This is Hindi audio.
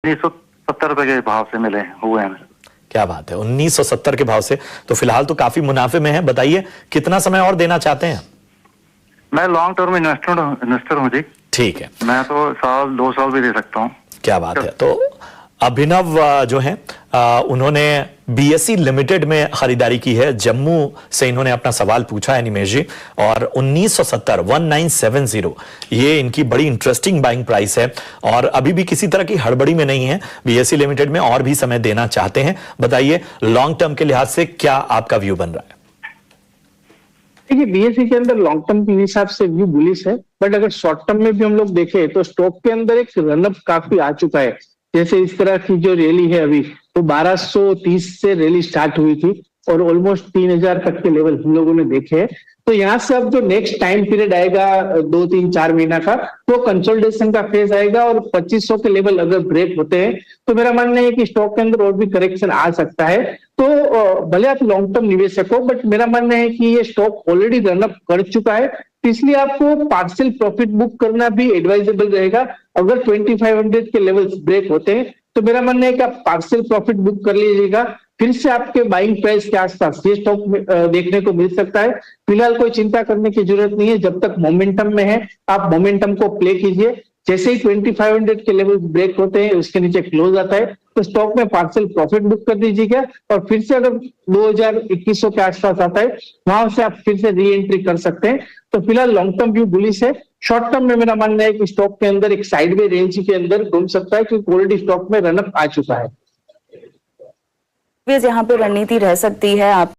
1970 के भाव से मिले हुए हैं। क्या बात है, 1970 के भाव से तो फिलहाल तो काफी मुनाफे में है। बताइए कितना समय और देना चाहते हैं? मैं लॉन्ग टर्म इन्वेस्टर हूँ जी। ठीक है, मैं तो साल 2 साल भी दे सकता हूँ। क्या बात है। तो अभिनव जो है उन्होंने बीएसई लिमिटेड में खरीदारी की है। जम्मू से इन्होंने अपना सवाल पूछा है निमेश जी, और 1970 ये इनकी बड़ी इंटरेस्टिंग बाइंग प्राइस है और अभी भी किसी तरह की हड़बड़ी में नहीं है। बीएसई लिमिटेड में और भी समय देना चाहते हैं। बताइए लॉन्ग टर्म के लिहाज से क्या आपका व्यू बन रहा है? देखिए, बीएसई के अंदर लॉन्ग टर्म के हिसाब से व्यू बुलिश है, बट अगर शॉर्ट टर्म में भी हम लोग देखें तो स्टॉक के अंदर एक रनअप काफी आ चुका है। जैसे इस तरह की जो रैली है अभी, तो 1230 से रैली स्टार्ट हुई थी और ऑलमोस्ट 3000 तक के लेवल हम लोगों ने देखे हैं। तो यहाँ से अब जो नेक्स्ट टाइम पीरियड आएगा 2-3-4 महीना का, वो कंसोलिडेशन का फेज आएगा और 2500 के लेवल अगर ब्रेक होते हैं तो मेरा मानना है कि स्टॉक के अंदर और भी करेक्शन आ सकता है। तो भले आप लॉन्ग टर्म निवेशक हो, बट मेरा मानना है कि ये स्टॉक ऑलरेडी रनअप कर चुका है, इसलिए आपको पार्शियल प्रॉफिट बुक करना भी एडवाइजेबल रहेगा। अगर 2500 के लेवल्स ब्रेक होते हैं तो मेरा मानना है कि आप पार्शियल प्रॉफिट बुक कर लीजिएगा। फिर से आपके बाइंग प्राइस के आसपास ये स्टॉक देखने को मिल सकता है। फिलहाल कोई चिंता करने की जरूरत नहीं है, जब तक मोमेंटम में है आप मोमेंटम को प्ले कीजिए। जैसे ही 2500 के लेवल ब्रेक होते हैं, उसके नीचे क्लोज आता है, तो स्टॉक में पार्शियल प्रॉफिट बुक कर दीजिएगा और फिर से अगर 2000-2100 के आसपास आता है, वहां से आप फिर से री एंट्री कर सकते हैं। तो फिलहाल लॉन्ग टर्म व्यू बुलिश है। शॉर्ट टर्म में मेरा मानना है कि स्टॉक के अंदर एक साइडवे रेंज के अंदर घूम सकता है, क्योंकि ऑलरेडी स्टॉक में रनअप आ चुका है। यहाँ पे रणनीति रह सकती है आप